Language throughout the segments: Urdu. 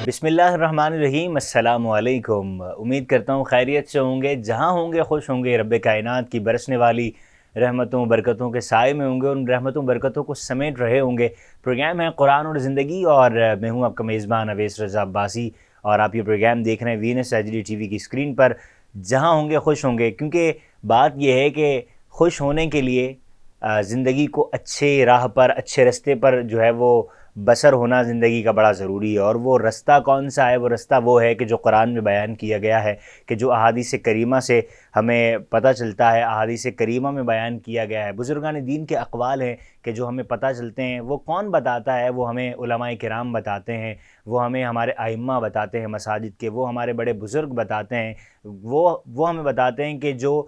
بسم اللہ الرحمن الرحیم۔ السلام علیکم۔ امید کرتا ہوں خیریت سے ہوں گے، جہاں ہوں گے خوش ہوں گے، رب کائنات کی برسنے والی رحمتوں برکتوں کے سائے میں ہوں گے، ان رحمتوں برکتوں کو سمیٹ رہے ہوں گے۔ پروگرام ہے قرآن اور زندگی، اور میں ہوں آپ کا میزبان اویس رضا عباسی، اور آپ یہ پروگرام دیکھ رہے ہیں وینس ایچ ڈی ٹی وی کی اسکرین پر۔ جہاں ہوں گے خوش ہوں گے، کیونکہ بات یہ ہے کہ خوش ہونے کے لیے زندگی کو اچھے راہ پر، اچھے رستے پر جو ہے وہ بسر ہونا زندگی کا بڑا ضروری ہے۔ اور وہ رستہ کون سا ہے؟ وہ رستہ وہ ہے کہ جو قرآن میں بیان کیا گیا ہے، کہ جو احادیث کریمہ سے ہمیں پتہ چلتا ہے، احادیث کریمہ میں بیان کیا گیا ہے، بزرگان دین کے اقوال ہیں کہ جو ہمیں پتہ چلتے ہیں۔ وہ کون بتاتا ہے؟ وہ ہمیں علماء کرام بتاتے ہیں، وہ ہمیں ہمارے ائمہ بتاتے ہیں مساجد کے، وہ ہمارے بڑے بزرگ بتاتے ہیں، وہ ہمیں بتاتے ہیں کہ جو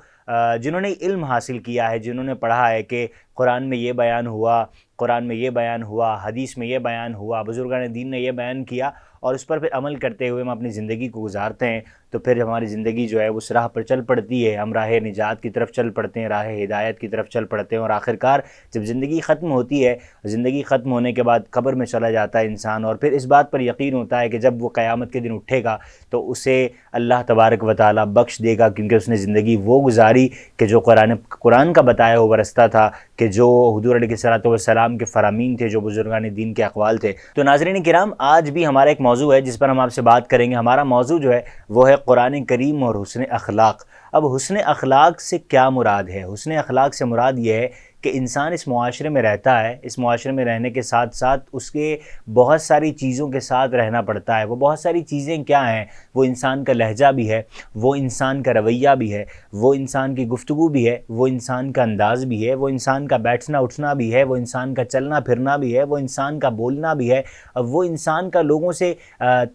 جنہوں نے علم حاصل کیا ہے، جنہوں نے پڑھا ہے کہ قرآن میں یہ بیان ہوا، قرآن میں یہ بیان ہوا، حدیث میں یہ بیان ہوا، بزرگان دین نے یہ بیان کیا، اور اس پر پھر عمل کرتے ہوئے ہم اپنی زندگی کو گزارتے ہیں، تو پھر ہماری زندگی جو ہے اس راہ پر چل پڑتی ہے، ہم راہ نجات کی طرف چل پڑتے ہیں، راہ ہدایت کی طرف چل پڑتے ہیں۔ اور آخرکار جب زندگی ختم ہوتی ہے، زندگی ختم ہونے کے بعد قبر میں چلا جاتا ہے انسان، اور پھر اس بات پر یقین ہوتا ہے کہ جب وہ قیامت کے دن اٹھے گا تو اسے اللہ تبارک و تعالیٰ بخش دے گا، کیونکہ اس نے زندگی وہ گزاری کہ جو قرآن کا بتایا ہوا رستہ تھا، کہ جو حضور علیہ الصلوۃ والسلام کے فرامین تھے، جو بزرگان دین کے اقوال تھے۔ تو ناظرین کرام، آج بھی ہمارا ایک موضوع ہے جس پر ہم آپ سے بات کریں گے۔ ہمارا موضوع جو ہے وہ ہے قرآن کریم اور حسن اخلاق۔ اب حسن اخلاق سے کیا مراد ہے؟ حسن اخلاق سے مراد یہ ہے کہ انسان اس معاشرے میں رہتا ہے، اس معاشرے میں رہنے کے ساتھ ساتھ اس کے بہت ساری چیزوں کے ساتھ رہنا پڑتا ہے۔ وہ بہت ساری چیزیں کیا ہیں؟ وہ انسان کا لہجہ بھی ہے، وہ انسان کا رویہ بھی ہے، وہ انسان کی گفتگو بھی ہے، وہ انسان کا انداز بھی ہے، وہ انسان کا بیٹھنا اٹھنا بھی ہے، وہ انسان کا چلنا پھرنا بھی ہے، وہ انسان کا بولنا بھی ہے، وہ انسان کا لوگوں سے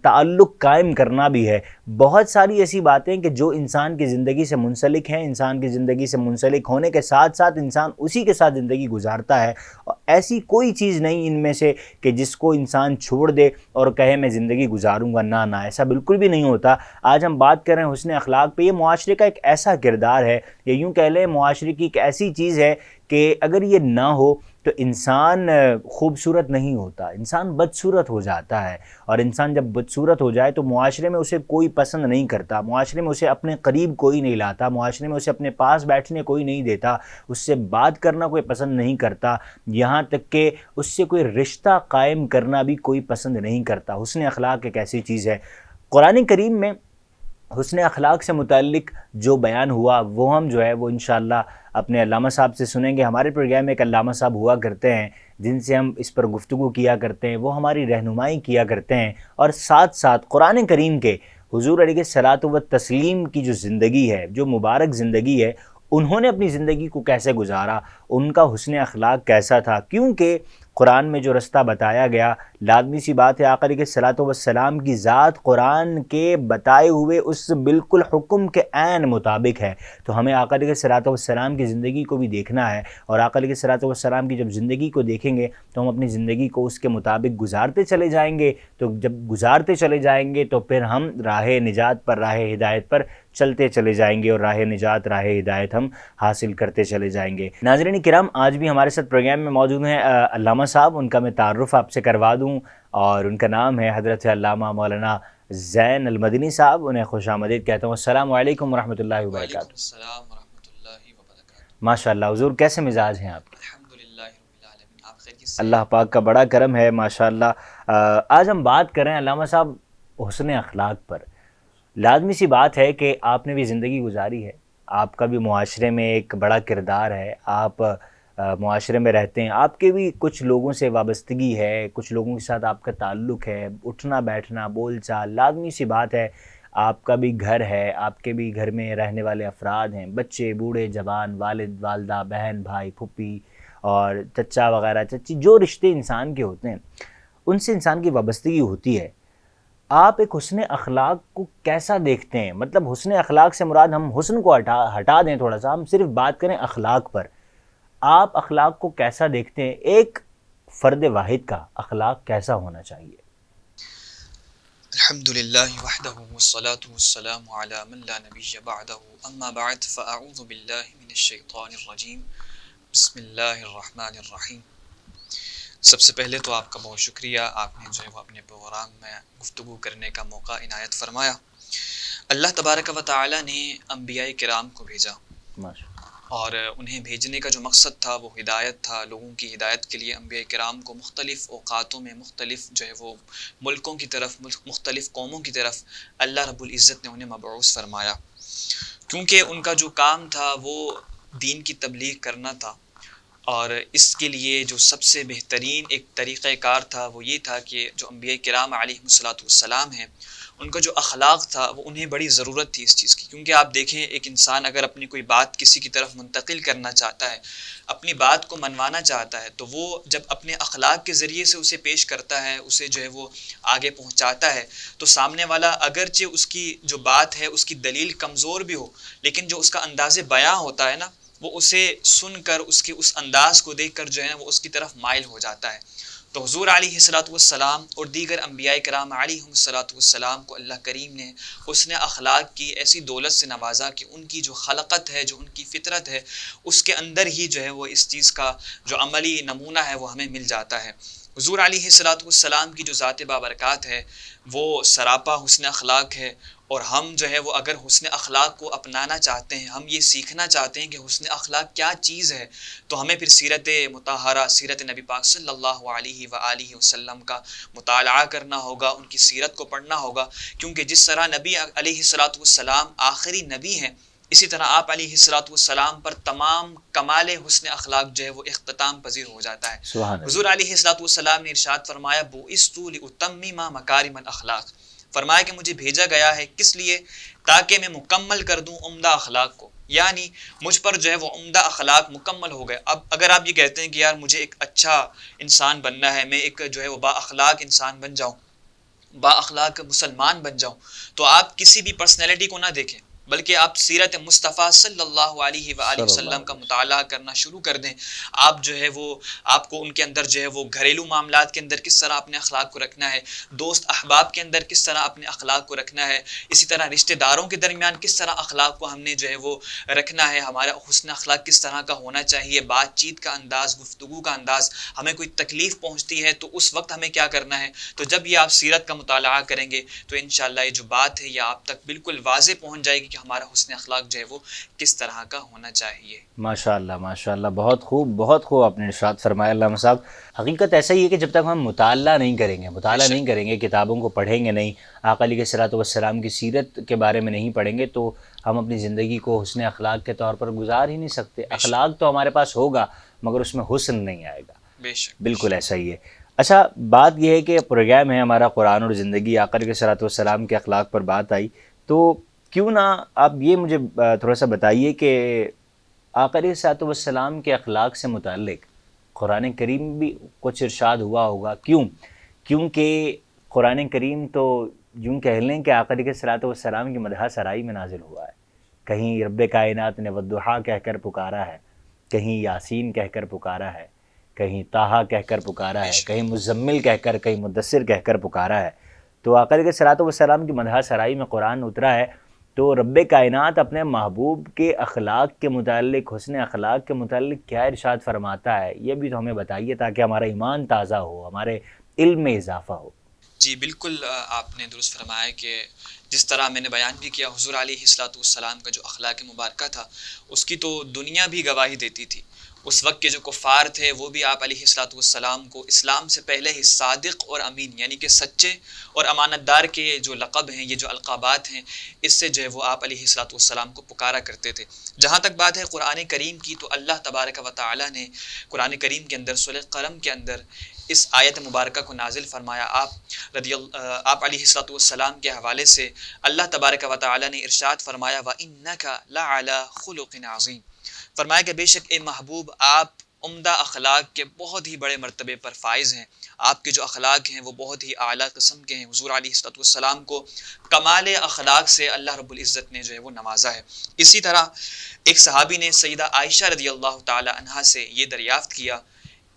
تعلق قائم کرنا بھی ہے۔ بہت ساری ایسی باتیں کہ جو انسان کی زندگی سے منسلک ہیں، انسان کی زندگی سے منسلک ہونے کے ساتھ ساتھ انسان اسی کے ساتھ زندگی گزارتا ہے، اور ایسی کوئی چیز نہیں ان میں سے کہ جس کو انسان چھوڑ دے اور کہے میں زندگی گزاروں گا۔ نہ ایسا بالکل بھی نہیں ہوتا۔ آج ہم بات کر رہے ہیں حسن اخلاق پہ۔ یہ معاشرے کا ایک ایسا کردار ہے، یا یوں کہہ لیں معاشرے کی ایک ایسی چیز ہے کہ اگر یہ نہ ہو تو انسان خوبصورت نہیں ہوتا، انسان بدصورت ہو جاتا ہے، اور انسان جب بدصورت ہو جائے تو معاشرے میں اسے کوئی پسند نہیں کرتا، معاشرے میں اسے اپنے قریب کوئی نہیں لاتا، معاشرے میں اسے اپنے پاس بیٹھنے کوئی نہیں دیتا، اس سے بات کرنا کوئی پسند نہیں کرتا، یہاں تک کہ اس سے کوئی رشتہ قائم کرنا بھی کوئی پسند نہیں کرتا۔ حسن اخلاق ایک ایسی چیز ہے۔ قرآن کریم میں حسن اخلاق سے متعلق جو بیان ہوا وہ ہم جو ہے وہ انشاءاللہ اپنے علامہ صاحب سے سنیں گے۔ ہمارے پروگرام میں ایک علامہ صاحب ہوا کرتے ہیں جن سے ہم اس پر گفتگو کیا کرتے ہیں، وہ ہماری رہنمائی کیا کرتے ہیں، اور ساتھ ساتھ قرآن کریم کے حضور علیہ الصلوۃ والتسلیم کی جو زندگی ہے، جو مبارک زندگی ہے، انہوں نے اپنی زندگی کو کیسے گزارا، ان کا حسن اخلاق کیسا تھا، کیونکہ قرآن میں جو رستہ بتایا گیا، لازمی سی بات ہے آقا علیہ الصلوۃ والسلام کی ذات قرآن کے بتائے ہوئے اس بالکل حکم کے عین مطابق ہے۔ تو ہمیں آقا علیہ الصلوۃ والسلام کی زندگی کو بھی دیکھنا ہے، اور آقا علیہ الصلوۃ والسلام کی جب زندگی کو دیکھیں گے تو ہم اپنی زندگی کو اس کے مطابق گزارتے چلے جائیں گے۔ تو جب گزارتے چلے جائیں گے تو پھر ہم راہ نجات پر، راہ ہدایت پر چلتے چلے جائیں گے، اور راہ نجات، راہ ہدایت ہم حاصل کرتے چلے جائیں گے۔ ناظرین کرام، آج بھی ہمارے ساتھ پروگرام میں موجود ہیں علامہ صاحب۔ ان کا میں تعارف آپ سے کروا دوں، اور ان کا نام ہے حضرت علامہ مولانا زین المدنی صاحب۔ انہیں خوش آمدید کہتا ہوں۔ السلام علیکم ورحمۃ اللہ وبرکاتہ۔ وعلیکم السلام ورحمۃ اللہ وبرکاتہ۔ ماشاء اللہ حضور، کیسے مزاج ہیں آپ؟ الحمدللہ رب العالمین، آپ خیریت سے؟ اللہ پاک کا بڑا کرم ہے ماشاء اللہ۔ آج ہم بات کریں علامہ صاحب حسن اخلاق پر۔ لازمی سی بات ہے کہ آپ نے بھی زندگی گزاری ہے، آپ کا بھی معاشرے میں ایک بڑا کردار ہے، آپ معاشرے میں رہتے ہیں، آپ کے بھی کچھ لوگوں سے وابستگی ہے، کچھ لوگوں کے ساتھ آپ کا تعلق ہے، اٹھنا بیٹھنا بول چال، لازمی سی بات ہے۔ آپ کا بھی گھر ہے، آپ کے بھی گھر میں رہنے والے افراد ہیں، بچے بوڑھے جوان، والد والدہ، بہن بھائی پھپھی اور چچا وغیرہ چچی، جو رشتے انسان کے ہوتے ہیں ان سے انسان کی وابستگی ہوتی ہے۔ آپ ایک حسن اخلاق کو کیسا دیکھتے ہیں؟ مطلب حسن اخلاق سے مراد، ہم حسن کو ہٹا دیں تھوڑا سا، ہم صرف بات کریں اخلاق پر۔ آپ اخلاق کو کیسا دیکھتے ہیں؟ ایک فرد واحد کا اخلاق کیسا ہونا چاہیے؟ الحمدللہ وحدہ والصلاة والسلام علی من لا نبی بعدہ، اما بعد فاعوذ باللہ من الشیطان الرجیم، بسم اللہ الرحمن الرحیم۔ سب سے پہلے تو آپ کا بہت شکریہ، آپ نے جو ہے وہ اپنے پروگرام میں گفتگو کرنے کا موقع عنایت فرمایا۔ اللہ تبارک و تعالی نے انبیاء کرام کو بھیجا، ماشاء اور انہیں بھیجنے کا جو مقصد تھا وہ ہدایت تھا، لوگوں کی ہدایت کے لیے انبیاء کرام کو مختلف اوقاتوں میں مختلف جو ہے وہ ملکوں کی طرف، مختلف قوموں کی طرف اللہ رب العزت نے انہیں مبعوث فرمایا، کیونکہ ان کا جو کام تھا وہ دین کی تبلیغ کرنا تھا۔ اور اس کے لیے جو سب سے بہترین ایک طریقہ کار تھا وہ یہ تھا کہ جو انبیاء کرام علیہم الصلاۃ والسلام ہیں، ان کا جو اخلاق تھا وہ انہیں بڑی ضرورت تھی اس چیز کی، کیونکہ آپ دیکھیں ایک انسان اگر اپنی کوئی بات کسی کی طرف منتقل کرنا چاہتا ہے، اپنی بات کو منوانا چاہتا ہے، تو وہ جب اپنے اخلاق کے ذریعے سے اسے پیش کرتا ہے، اسے جو ہے وہ آگے پہنچاتا ہے، تو سامنے والا اگرچہ اس کی جو بات ہے اس کی دلیل کمزور بھی ہو، لیکن جو اس کا انداز بیاں ہوتا ہے نا، وہ اسے سن کر اس کے اس انداز کو دیکھ کر جو ہے نا وہ اس کی طرف مائل ہو جاتا ہے۔ تو حضور علیہ الصلاۃ والسلام اور دیگر انبیاء کرام علیہم الصلاۃ والسلام کو اللہ کریم نے حسن اخلاق کی ایسی دولت سے نوازا کہ ان کی جو خلقت ہے، جو ان کی فطرت ہے، اس کے اندر ہی جو ہے وہ اس چیز کا جو عملی نمونہ ہے وہ ہمیں مل جاتا ہے۔ حضور علیہ الصلاۃ والسلام کی جو ذات بابرکات ہے وہ سراپا حسن اخلاق ہے، اور ہم جو ہے وہ اگر حسن اخلاق کو اپنانا چاہتے ہیں، ہم یہ سیکھنا چاہتے ہیں کہ حسن اخلاق کیا چیز ہے، تو ہمیں پھر سیرت مطہرہ، سیرت نبی پاک صلی اللہ علیہ وآلہ وسلم کا مطالعہ کرنا ہوگا، ان کی سیرت کو پڑھنا ہوگا، کیونکہ جس طرح نبی علیہ الصلاۃ والسلام آخری نبی ہیں، اسی طرح آپ علیہ الصلاۃ والسلام پر تمام کمال حسن اخلاق جو ہے وہ اختتام پذیر ہو جاتا ہے۔ سبحان حضور اللہ۔ علیہ الصلاۃ والسلام نے ارشاد فرمایا بعثت لأتمم مکارم الاخلاق، فرمایا کہ مجھے بھیجا گیا ہے کس لیے؟ تاکہ میں مکمل کر دوں عمدہ اخلاق کو، یعنی مجھ پر جو ہے وہ عمدہ اخلاق مکمل ہو گئے۔ اب اگر آپ یہ کہتے ہیں کہ یار مجھے ایک اچھا انسان بننا ہے، میں ایک جو ہے وہ با اخلاق انسان بن جاؤں، با اخلاق مسلمان بن جاؤں، تو آپ کسی بھی پرسنالٹی کو نہ دیکھیں، بلکہ آپ سیرت مصطفیٰ صلی اللہ علیہ وآلہ صلی اللہ وسلم کا علیہ وسلم۔ مطالعہ کرنا شروع کر دیں۔ آپ جو ہے وہ، آپ کو ان کے اندر جو ہے وہ گھریلو معاملات کے اندر کس طرح اپنے اخلاق کو رکھنا ہے، دوست احباب کے اندر کس طرح اپنے اخلاق کو رکھنا ہے، اسی طرح رشتہ داروں کے درمیان کس طرح اخلاق کو ہم نے جو ہے وہ رکھنا ہے، ہمارا حسن اخلاق کس طرح کا ہونا چاہیے، بات چیت کا انداز، گفتگو کا انداز، ہمیں کوئی تکلیف پہنچتی ہے تو اس وقت ہمیں کیا کرنا ہے۔ تو جب یہ آپ سیرت کا مطالعہ کریں گے تو انشاءاللہ یہ جو بات ہے یہ آپ تک بالکل واضح پہنچ جائے گی کہ ہمارا حسن اخلاق جو ہے وہ کس طرح کا ہونا چاہیے۔ ماشاء اللہ ماشاء اللہ، بہت خوب بہت خوب آپ نے ارشاد فرمایا علامہ صاحب۔ حقیقت ایسا ہی ہے کہ جب تک ہم مطالعہ نہیں کریں گے، مطالعہ نہیں کریں گے، کتابوں کو پڑھیں گے نہیں، آقا علیہ الصلوۃ والسلام کی سیرت کے بارے میں نہیں پڑھیں گے، تو ہم اپنی زندگی کو حسن اخلاق کے طور پر گزار ہی نہیں سکتے۔ اخلاق تو ہمارے پاس ہوگا مگر اس میں حسن نہیں آئے گا۔ بے شک بالکل ایسا ہی ہے۔ اچھا، بات یہ ہے کہ پروگرام ہے ہمارا قرآن اور زندگی، آقا علیہ الصلوۃ والسلام کے اخلاق پر بات آئی، تو کیوں نہ آپ یہ مجھے تھوڑا سا بتائیے کہ آقا علیہ الصلوۃ والسلام کے اخلاق سے متعلق قرآن کریم بھی کچھ ارشاد ہوا ہوگا، کیونکہ قرآن کریم تو یوں کہہ لیں کہ آقا علیہ الصلوۃ والسلام کی مدح سرائی میں نازل ہوا ہے۔ کہیں رب کائنات نے والضحیٰ کہہ کر پکارا ہے، کہیں یاسین کہہ کر پکارا ہے، کہیں طٰہٰ کہہ کر پکارا ہے، کہیں مزمل کہہ کر، کہیں مدثر کہہ کر پکارا ہے۔ تو آقا علیہ الصلوۃ والسلام کی مدح سرائی میں قرآن اترا ہے، تو رب کائنات اپنے محبوب کے اخلاق کے متعلق، حسن اخلاق کے متعلق کیا ارشاد فرماتا ہے، یہ بھی تو ہمیں بتائیے تاکہ ہمارا ایمان تازہ ہو، ہمارے علم میں اضافہ ہو۔ جی بالکل، آپ نے درست فرمایا کہ جس طرح میں نے بیان بھی کیا، حضور علیہ الصلوۃ والسلام کا جو اخلاق مبارکہ تھا اس کی تو دنیا بھی گواہی دیتی تھی۔ اس وقت کے جو کفار تھے وہ بھی آپ علیہ الصلوۃ والسلام کو اسلام سے پہلے ہی صادق اور امین، یعنی کہ سچے اور امانت دار کے جو لقب ہیں، یہ جو القابات ہیں، اس سے جو ہے وہ آپ علیہ الصلوۃ والسلام کو پکارا کرتے تھے۔ جہاں تک بات ہے قرآن کریم کی، تو اللہ تبارک و تعالی نے قرآن کریم کے اندر سورہ قلم کے اندر اس آیت مبارکہ کو نازل فرمایا۔ آپ علیہ الصلوۃ والسلام کے حوالے سے اللہ تبارک و تعالی نے ارشاد فرمایا وَإِنَّكَ لَعَلَىٰ خُلُقٍ عَظِيمٍ، فرمایا کہ بے شک اے محبوب آپ عمدہ اخلاق کے بہت ہی بڑے مرتبے پر فائز ہیں، آپ کے جو اخلاق ہیں وہ بہت ہی اعلیٰ قسم کے ہیں۔ حضور علیہ الصلوۃ والسلام کو کمال اخلاق سے اللہ رب العزت نے جو ہے وہ نوازا ہے۔ اسی طرح ایک صحابی نے سیدہ عائشہ رضی اللہ تعالی عنہا سے یہ دریافت کیا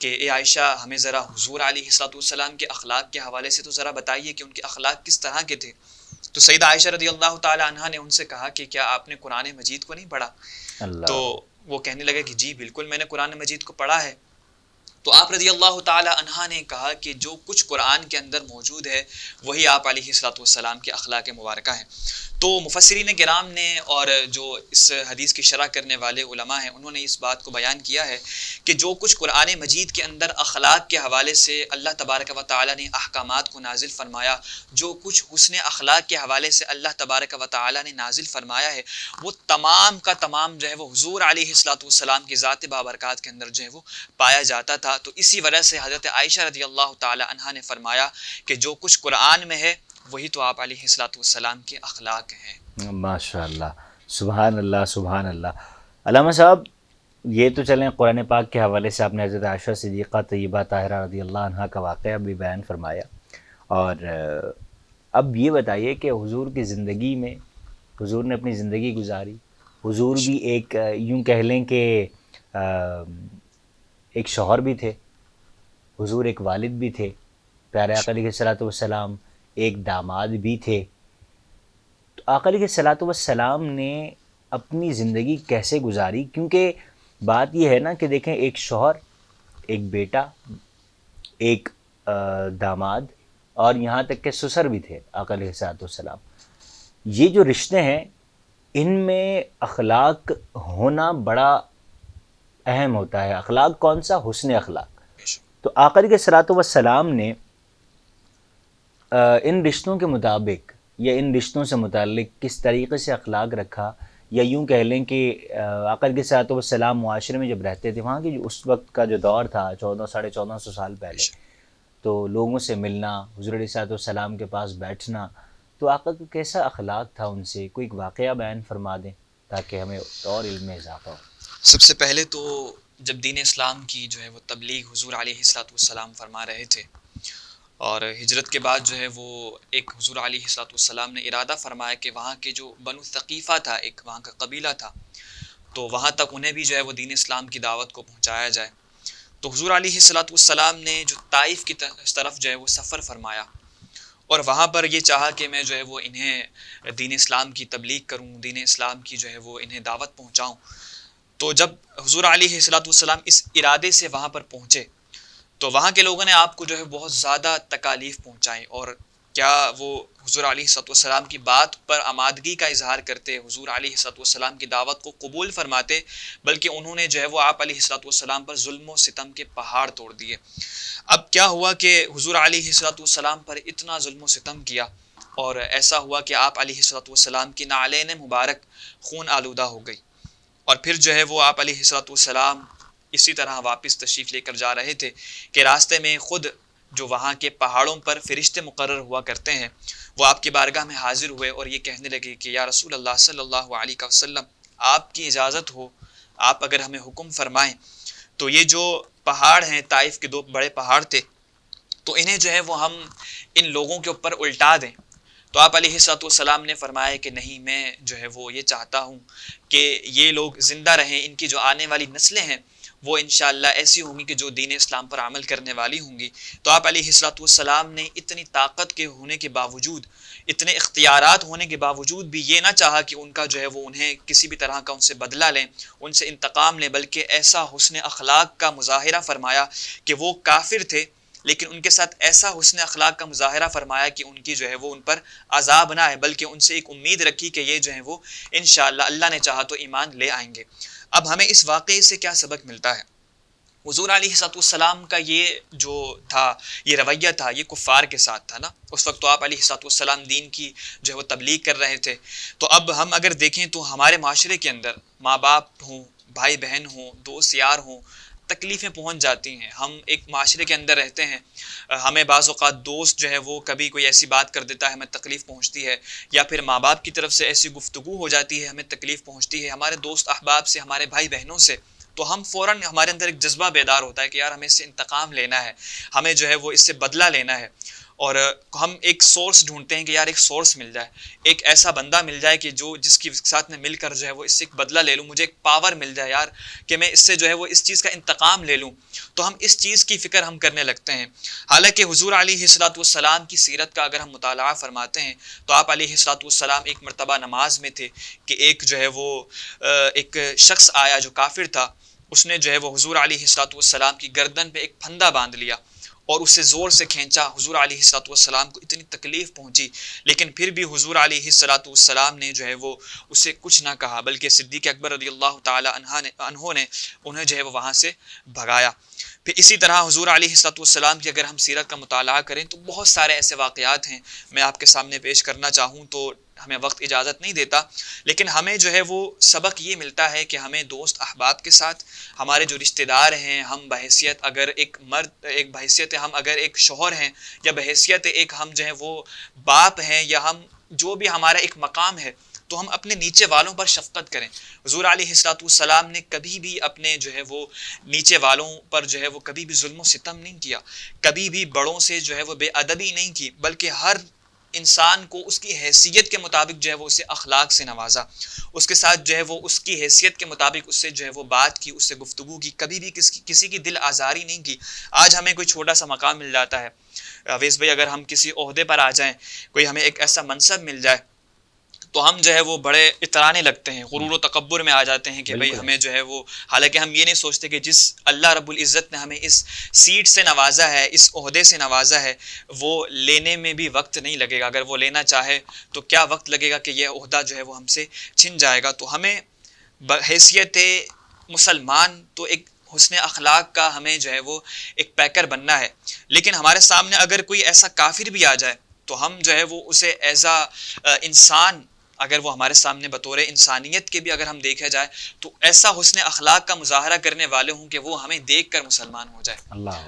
کہ اے عائشہ، ہمیں ذرا حضور علیہ الصلوۃ والسلام کے اخلاق کے حوالے سے تو ذرا بتائیے کہ ان کے اخلاق کس طرح کے تھے۔ تو سیدہ عائشہ رضی اللہ تعالی عنہا نے ان سے کہا کہ کیا آپ نے قرآن مجید کو نہیں پڑھا؟ اللہ، تو وہ کہنے لگے کہ جی بالکل میں نے قرآن مجید کو پڑھا ہے۔ تو آپ رضی اللہ تعالی عنہ نے کہا کہ جو کچھ قرآن کے اندر موجود ہے وہی آپ علیہ الصلوۃ والسلام کے اخلاق مبارکہ ہیں۔ تو مفسرین کرام نے اور جو اس حدیث کی شرح کرنے والے علماء ہیں انہوں نے اس بات کو بیان کیا ہے کہ جو کچھ قرآن مجید کے اندر اخلاق کے حوالے سے اللہ تبارک و تعالی نے احکامات کو نازل فرمایا، جو کچھ حسن اخلاق کے حوالے سے اللہ تبارک و تعالی نے نازل فرمایا ہے، وہ تمام کا تمام جو ہے وہ حضور علیہ الصلوۃ والسلام کی ذات بابرکات کے اندر جو ہے وہ پایا جاتا تھا۔ تو اسی وجہ سے حضرت عائشہ رضی اللہ تعالی عنہا نے فرمایا کہ جو کچھ قرآن میں ہے وہی تو آپ علیہ الصلوۃ والسلام کے اخلاق ہیں۔ ماشاء اللہ، سبحان اللہ سبحان اللہ۔ علامہ صاحب، یہ تو چلیں قرآن پاک کے حوالے سے آپ نے حضرت عائشہ صدیقہ طیبہ طاہرہ رضی اللہ عنہا کا واقعہ بھی بیان فرمایا، اور اب یہ بتائیے کہ حضور کی زندگی میں حضور نے اپنی زندگی گزاری، حضور بھی ایک یوں کہہ لیں کہ ایک شوہر بھی تھے، حضور ایک والد بھی تھے، پیارے آقا علیہ الصلوۃ والسلام ایک داماد بھی تھے۔ تو آقا علیہ الصلوۃ والسلام نے اپنی زندگی کیسے گزاری؟ کیونکہ بات یہ ہے نا کہ دیکھیں، ایک شوہر، ایک بیٹا، ایک داماد، اور یہاں تک کہ سسر بھی تھے آقا علیہ الصلوۃ والسلام۔ یہ جو رشتے ہیں ان میں اخلاق ہونا بڑا اہم ہوتا ہے۔ اخلاق کون سا؟ حسن اخلاق۔ تو آقا علیہ الصلوۃ والسلام نے ان رشتوں کے مطابق یا ان رشتوں سے متعلق کس طریقے سے اخلاق رکھا، یا یوں کہہ لیں کہ آقا علیہ الصلوۃ والسلام معاشرے میں جب رہتے تھے، وہاں کی جو اس وقت کا جو دور تھا 1400-1450 سال پہلے، تو لوگوں سے ملنا، حضور علیہ الصلوۃ والسلام کے پاس بیٹھنا، تو آقا کا کیسا اخلاق تھا ان سے؟ کوئی ایک واقعہ بیان فرما دیں تاکہ ہمیں اور علم میں اضافہ ہو۔ سب سے پہلے تو جب دین اسلام کی جو ہے وہ تبلیغ حضور علیہ الصلوۃ والسلام فرما رہے تھے، اور ہجرت کے بعد جو ہے وہ ایک حضور علیہ الصلوۃ والسلام نے ارادہ فرمایا کہ وہاں کے جو بنو ثقیفہ تھا، ایک وہاں کا قبیلہ تھا، تو وہاں تک انہیں بھی جو ہے وہ دین اسلام کی دعوت کو پہنچایا جائے۔ تو حضور علیہ الصلوۃ والسلام نے جو طائف کی طرف جو ہے وہ سفر فرمایا، اور وہاں پر یہ چاہا کہ میں جو ہے وہ انہیں دین اسلام کی تبلیغ کروں، دین اسلام کی جو ہے وہ انہیں دعوت پہنچاؤں۔ تو جب حضور علیہ الصلوۃ والسلام اس ارادے سے وہاں پر پہنچے تو وہاں کے لوگوں نے آپ کو جو ہے بہت زیادہ تکالیف پہنچائیں، اور کیا وہ حضور علیہ الصلوۃ والسلام کی بات پر آمادگی کا اظہار کرتے، حضور علیہ الصلوۃ والسلام کی دعوت کو قبول فرماتے، بلکہ انہوں نے جو ہے وہ آپ علیہ الصلوۃ والسلام پر ظلم و ستم کے پہاڑ توڑ دیے۔ اب کیا ہوا کہ حضور علیہ الصلوۃ والسلام پر اتنا ظلم و ستم کیا، اور ایسا ہوا کہ آپ علیہ الصلوۃ والسلام کی نعلین مبارک خون آلودہ ہو گئی، اور پھر جو ہے وہ آپ علیہ الصلوۃ والسلام اسی طرح واپس تشریف لے کر جا رہے تھے کہ راستے میں خود جو وہاں کے پہاڑوں پر فرشتے مقرر ہوا کرتے ہیں وہ آپ کی بارگاہ میں حاضر ہوئے اور یہ کہنے لگے کہ یا رسول اللہ صلی اللہ علیہ وسلم، آپ کی اجازت ہو، آپ اگر ہمیں حکم فرمائیں تو یہ جو پہاڑ ہیں، طائف کے 2 بڑے پہاڑ تھے، تو انہیں جو ہے وہ ہم ان لوگوں کے اوپر الٹا دیں۔ تو آپ علیہ الصلوۃ والسلام نے فرمایا کہ نہیں، میں جو ہے وہ یہ چاہتا ہوں کہ یہ لوگ زندہ رہیں، ان کی جو آنے والی نسلیں ہیں وہ انشاءاللہ ایسی ہوں گی کہ جو دین اسلام پر عمل کرنے والی ہوں گی۔ تو آپ علیہ الصلوۃ والسلام نے اتنی طاقت کے ہونے کے باوجود، اتنے اختیارات ہونے کے باوجود بھی یہ نہ چاہا کہ ان کا جو ہے وہ انہیں کسی بھی طرح کا ان سے بدلہ لیں، ان سے انتقام لیں، بلکہ ایسا حسن اخلاق کا مظاہرہ فرمایا کہ وہ کافر تھے لیکن ان کے ساتھ ایسا حسن اخلاق کا مظاہرہ فرمایا کہ ان کی جو ہے وہ ان پر عذاب نہ آئے، بلکہ ان سے ایک امید رکھی کہ یہ جو ہے وہ انشاءاللہ اللہ نے چاہا تو ایمان لے آئیں گے۔ اب ہمیں اس واقعے سے کیا سبق ملتا ہے؟ حضور علیہ الصلوۃ والسلام کا یہ جو تھا، یہ رویہ تھا، یہ کفار کے ساتھ تھا نا۔ اس وقت تو آپ علیہ الصلوۃ والسلام دین کی جو ہے وہ تبلیغ کر رہے تھے۔ تو اب ہم اگر دیکھیں تو ہمارے معاشرے کے اندر ماں باپ ہوں، بھائی بہن ہوں، دوست یار ہوں، تکلیفیں پہنچ جاتی ہیں۔ ہم ایک معاشرے کے اندر رہتے ہیں، ہمیں بعض اوقات دوست جو ہے وہ کبھی کوئی ایسی بات کر دیتا ہے، ہمیں تکلیف پہنچتی ہے، یا پھر ماں باپ کی طرف سے ایسی گفتگو ہو جاتی ہے، ہمیں تکلیف پہنچتی ہے، ہمارے دوست احباب سے، ہمارے بھائی بہنوں سے، تو ہم فوراً ہمارے اندر ایک جذبہ بیدار ہوتا ہے کہ یار ہمیں اس سے انتقام لینا ہے، ہمیں جو ہے وہ اس سے بدلہ لینا ہے، اور ہم ایک سورس ڈھونڈتے ہیں کہ یار ایک سورس مل جائے، ایک ایسا بندہ مل جائے کہ جو جس کے ساتھ میں مل کر جو ہے وہ اس سے ایک بدلہ لے لوں، مجھے ایک پاور مل جائے یار کہ میں اس سے جو ہے وہ اس چیز کا انتقام لے لوں۔ تو ہم اس چیز کی فکر ہم کرنے لگتے ہیں۔ حالانکہ حضور علیہ الصلوۃ والسلام کی سیرت کا اگر ہم مطالعہ فرماتے ہیں تو آپ علیہ الصلوۃ والسلام ایک مرتبہ نماز میں تھے کہ ایک جو ہے وہ ایک شخص آیا جو کافر تھا، اس نے جو ہے وہ حضور علیہ الصلوۃ والسلام کی گردن پہ ایک پھندا باندھ لیا اور اسے زور سے کھینچا. حضور علیہ الصلوۃ والسلام کو اتنی تکلیف پہنچی، لیکن پھر بھی حضور علیہ الصلوۃ والسلام نے جو ہے وہ اسے کچھ نہ کہا، بلکہ صدیق اکبر رضی اللہ تعالی عنہ نے انہیں جو ہے وہ وہاں سے بھگایا. پھر اسی طرح حضور علیہ الصلوۃ والسلام کی اگر ہم سیرت کا مطالعہ کریں تو بہت سارے ایسے واقعات ہیں، میں آپ کے سامنے پیش کرنا چاہوں تو ہمیں وقت اجازت نہیں دیتا، لیکن ہمیں جو ہے وہ سبق یہ ملتا ہے کہ ہمیں دوست احباب کے ساتھ، ہمارے جو رشتہ دار ہیں، ہم بحیثیت اگر ایک مرد، ایک بحیثیت ہم اگر ایک شوہر ہیں، یا بحیثیت ایک ہم جو ہے وہ باپ ہیں، یا ہم جو بھی ہمارا ایک مقام ہے، تو ہم اپنے نیچے والوں پر شفقت کریں. حضور علیہ الصلوۃ والسلام نے کبھی بھی اپنے جو ہے وہ نیچے والوں پر جو ہے وہ کبھی بھی ظلم و ستم نہیں کیا، کبھی بھی بڑوں سے جو ہے وہ بے ادبی نہیں کی، بلکہ ہر انسان کو اس کی حیثیت کے مطابق جو ہے وہ اسے اخلاق سے نوازا، اس کے ساتھ جو ہے وہ اس کی حیثیت کے مطابق اس سے جو ہے وہ بات کی، اس سے گفتگو کی، کبھی بھی کسی کی دل آزاری نہیں کی. آج ہمیں کوئی چھوٹا سا مقام مل جاتا ہے اویس بھائی، اگر ہم کسی عہدے پر آ جائیں، کوئی ہمیں ایک ایسا منصب مل جائے، تو ہم جو ہے وہ بڑے اترانے لگتے ہیں، غرور و تکبر میں آ جاتے ہیں کہ بھئی ہمیں جو ہے وہ، حالانکہ ہم یہ نہیں سوچتے کہ جس اللہ رب العزت نے ہمیں اس سیٹ سے نوازا ہے، اس عہدے سے نوازا ہے، وہ لینے میں بھی وقت نہیں لگے گا. اگر وہ لینا چاہے تو کیا وقت لگے گا کہ یہ عہدہ جو ہے وہ ہم سے چھن جائے گا. تو ہمیں بحیثیت مسلمان تو ایک حسن اخلاق کا ہمیں جو ہے وہ ایک پیکر بننا ہے، لیکن ہمارے سامنے اگر کوئی ایسا کافر بھی آ جائے تو ہم جو ہے وہ اسے ایز انسان، اگر وہ ہمارے سامنے بطور انسانیت کے بھی اگر ہم دیکھا جائے تو ایسا حسن اخلاق کا مظاہرہ کرنے والے ہوں کہ وہ ہمیں دیکھ کر مسلمان ہو جائے.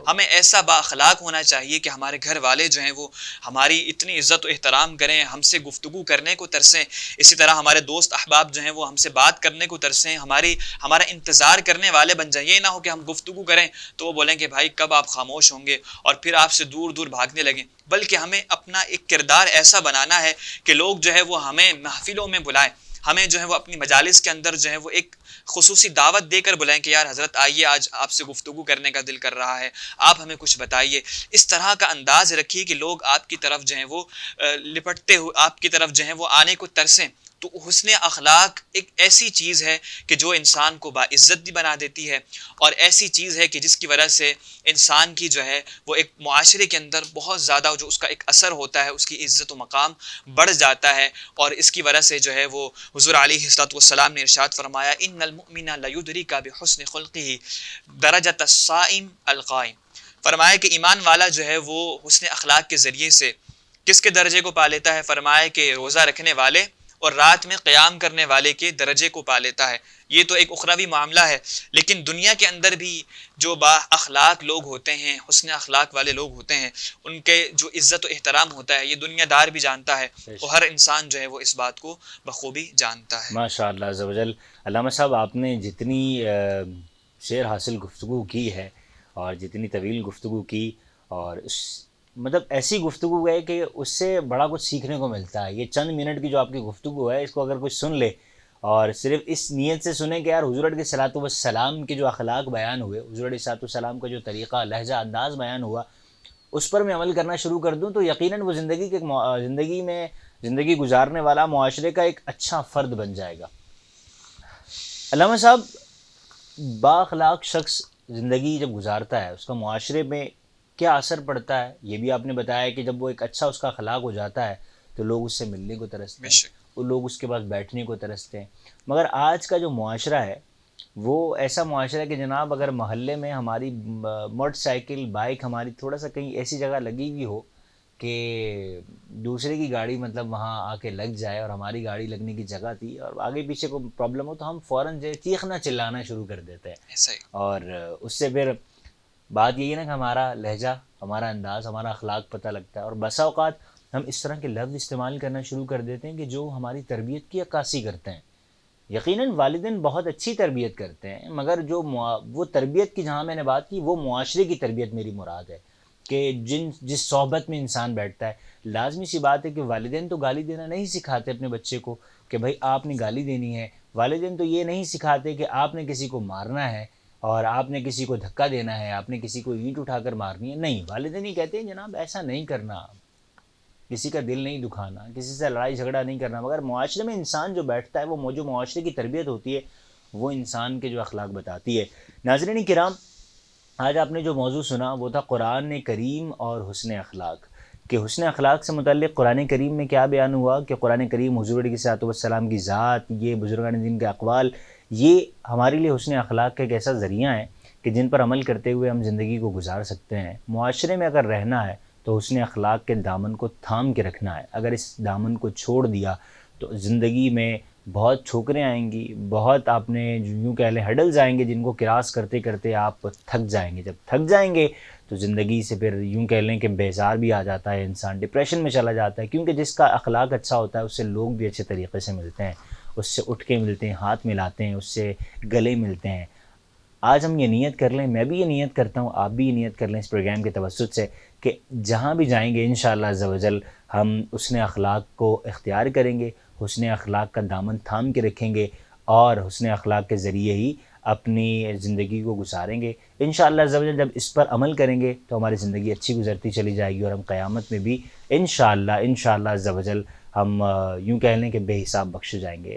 ہمیں ایسا با اخلاق ہونا چاہیے کہ ہمارے گھر والے جو ہیں وہ ہماری اتنی عزت و احترام کریں، ہم سے گفتگو کرنے کو ترسیں. اسی طرح ہمارے دوست احباب جو ہیں وہ ہم سے بات کرنے کو ترسیں، ہمارا انتظار کرنے والے بن جائیں. یہ نہ ہو کہ ہم گفتگو کریں تو وہ بولیں کہ بھائی کب آپ خاموش ہوں گے، اور پھر آپ سے دور دور بھاگنے لگیں. بلکہ ہمیں اپنا ایک کردار ایسا بنانا ہے کہ لوگ جو ہے وہ ہمیں محفلوں میں بلائیں، ہمیں جو ہے وہ اپنی مجالس کے اندر جو ہے وہ ایک خصوصی دعوت دے کر بلائیں کہ یار حضرت آئیے، آج آپ سے گفتگو کرنے کا دل کر رہا ہے، آپ ہمیں کچھ بتائیے. اس طرح کا انداز رکھیے کہ لوگ آپ کی طرف جو ہیں وہ لپٹتے ہوئے آپ کی طرف جو ہے وہ آنے کو ترسیں. تو حسن اخلاق ایک ایسی چیز ہے کہ جو انسان کو باعزت بھی بنا دیتی ہے، اور ایسی چیز ہے کہ جس کی وجہ سے انسان کی جو ہے وہ ایک معاشرے کے اندر بہت زیادہ جو اس کا ایک اثر ہوتا ہے، اس کی عزت و مقام بڑھ جاتا ہے. اور اس کی وجہ سے جو ہے وہ حضور علیہ الصلوۃ والسلام نے ارشاد فرمایا، ان المؤمن لیدرک بحسن خلقہ درجۃ الصائم القائم. فرمایا کہ ایمان والا جو ہے وہ حسن اخلاق کے ذریعے سے کس کے درجے کو پا لیتا ہے؟ فرمایا کہ روزہ رکھنے والے اور رات میں قیام کرنے والے کے درجے کو پا لیتا ہے. یہ تو ایک اخروی معاملہ ہے، لیکن دنیا کے اندر بھی جو با اخلاق لوگ ہوتے ہیں، حسن اخلاق والے لوگ ہوتے ہیں، ان کے جو عزت و احترام ہوتا ہے، یہ دنیا دار بھی جانتا ہے، اور ہر انسان جو ہے وہ اس بات کو بخوبی جانتا ہے. ماشاء اللہ عز و جل. علامہ صاحب، آپ نے جتنی شعر حاصل گفتگو کی ہے اور جتنی طویل گفتگو کی، اور مطلب ایسی گفتگو ہے کہ اس سے بڑا کچھ سیکھنے کو ملتا ہے. یہ چند منٹ کی جو آپ کی گفتگو ہے، اس کو اگر کچھ سن لے اور صرف اس نیت سے سنیں کہ یار حضور علیہ الصلوۃ والسلام کے جو اخلاق بیان ہوئے، حضور علیہ الصلوۃ والسلام کا جو طریقہ، لہجہ، انداز بیان ہوا، اس پر میں عمل کرنا شروع کر دوں، تو یقیناً وہ زندگی گزارنے والا معاشرے کا ایک اچھا فرد بن جائے گا. علامہ صاحب، با اخلاق شخص زندگی جب گزارتا ہے، اس کا معاشرے میں کیا اثر پڑتا ہے، یہ بھی آپ نے بتایا کہ جب وہ ایک اچھا اس کا اخلاق ہو جاتا ہے تو لوگ اس سے ملنے کو ترستے ہیں، وہ لوگ اس کے پاس بیٹھنے کو ترستے ہیں. مگر آج کا جو معاشرہ ہے وہ ایسا معاشرہ ہے کہ جناب اگر محلے میں ہماری موٹر سائیکل، بائک ہماری تھوڑا سا کہیں ایسی جگہ لگی ہوئی ہو کہ دوسرے کی گاڑی مطلب وہاں آ کے لگ جائے، اور ہماری گاڑی لگنے کی جگہ تھی اور آگے پیچھے کوئی پرابلم ہو، تو ہم فوراً جو چیخنا چلانا شروع کر دیتے ہیں. اور اس سے پھر بات یہی ہے نا کہ ہمارا لہجہ، ہمارا انداز، ہمارا اخلاق پتہ لگتا ہے. اور بسا اوقات ہم اس طرح کے لفظ استعمال کرنا شروع کر دیتے ہیں کہ جو ہماری تربیت کی عکاسی کرتے ہیں. یقیناً والدین بہت اچھی تربیت کرتے ہیں، مگر جو وہ تربیت کی جہاں میں نے بات کی، وہ معاشرے کی تربیت میری مراد ہے کہ جس صحبت میں انسان بیٹھتا ہے. لازمی سی بات ہے کہ والدین تو گالی دینا نہیں سکھاتے اپنے بچے کو کہ بھائی آپ نے گالی دینی ہے. والدین تو یہ نہیں سکھاتے کہ آپ نے کسی کو مارنا ہے اور آپ نے کسی کو دھکا دینا ہے، آپ نے کسی کو اینٹ اٹھا کر مارنی ہے. نہیں، والدین یہ کہتے ہیں جناب ایسا نہیں کرنا، کسی کا دل نہیں دکھانا، کسی سے لڑائی جھگڑا نہیں کرنا. مگر معاشرے میں انسان جو بیٹھتا ہے، وہ جو معاشرے کی تربیت ہوتی ہے، وہ انسان کے جو اخلاق بتاتی ہے۔ ناظرین کرام، آج آپ نے جو موضوع سنا وہ تھا قرآن کریم اور حسن اخلاق، کہ حسن اخلاق سے متعلق قرآن کریم میں کیا بیان ہوا کہ قرآن کریم حضور علیہ الصلوۃ والسلام کی ذات، یہ بزرگان دین کے اقوال، یہ ہمارے لیے حسن اخلاق کا ایک ایسا ذریعہ ہے کہ جن پر عمل کرتے ہوئے ہم زندگی کو گزار سکتے ہیں۔ معاشرے میں اگر رہنا ہے تو حسن اخلاق کے دامن کو تھام کے رکھنا ہے، اگر اس دامن کو چھوڑ دیا تو زندگی میں بہت ٹھوکریں آئیں گی، بہت آپ نے یوں کہہ لیں ہڈلز آئیں گے جن کو کراس کرتے کرتے آپ تھک جائیں گے۔ جب تھک جائیں گے تو زندگی سے پھر یوں کہہ لیں کہ بیزار بھی آ جاتا ہے، انسان ڈپریشن میں چلا جاتا ہے، کیونکہ جس کا اخلاق اچھا ہوتا ہے اس سے لوگ بھی اچھے طریقے سے ملتے ہیں، اس سے اٹھ کے ملتے ہیں، ہاتھ ملاتے ہیں، اس سے گلے ملتے ہیں۔ آج ہم یہ نیت کر لیں، میں بھی یہ نیت کرتا ہوں، آپ بھی یہ نیت کر لیں اس پروگرام کے توسط سے کہ جہاں بھی جائیں گے انشاءاللہ عز و جل ہم حسن اخلاق کو اختیار کریں گے، حسن اخلاق کا دامن تھام کے رکھیں گے اور حسن اخلاق کے ذریعے ہی اپنی زندگی کو گزاریں گے انشاءاللہ عز و جل۔ جب اس پر عمل کریں گے تو ہماری زندگی اچھی گزرتی چلی جائے گی اور ہم قیامت میں بھی انشاءاللہ عز و جل ہم یوں کہہ لیں کہ بے حساب بخش جائیں گے۔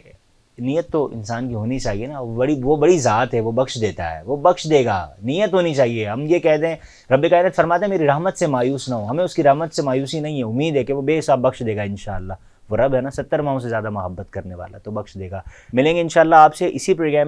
نیت تو انسان کی ہونی چاہیے نا، وہ بڑی ذات ہے، وہ بخش دیتا ہے، وہ بخش دے گا، نیت ہونی چاہیے۔ ہم یہ کہہ دیں، رب کائنات فرماتے ہیں میری رحمت سے مایوس نہ ہو، ہمیں اس کی رحمت سے مایوسی نہیں ہے، امید ہے کہ وہ بے حساب بخش دے گا انشاءاللہ۔ وہ رب ہے نا 70 ماؤں سے زیادہ محبت کرنے والا، تو بخش دے گا۔ ملیں گے انشاءاللہ آپ سے اسی پروگرام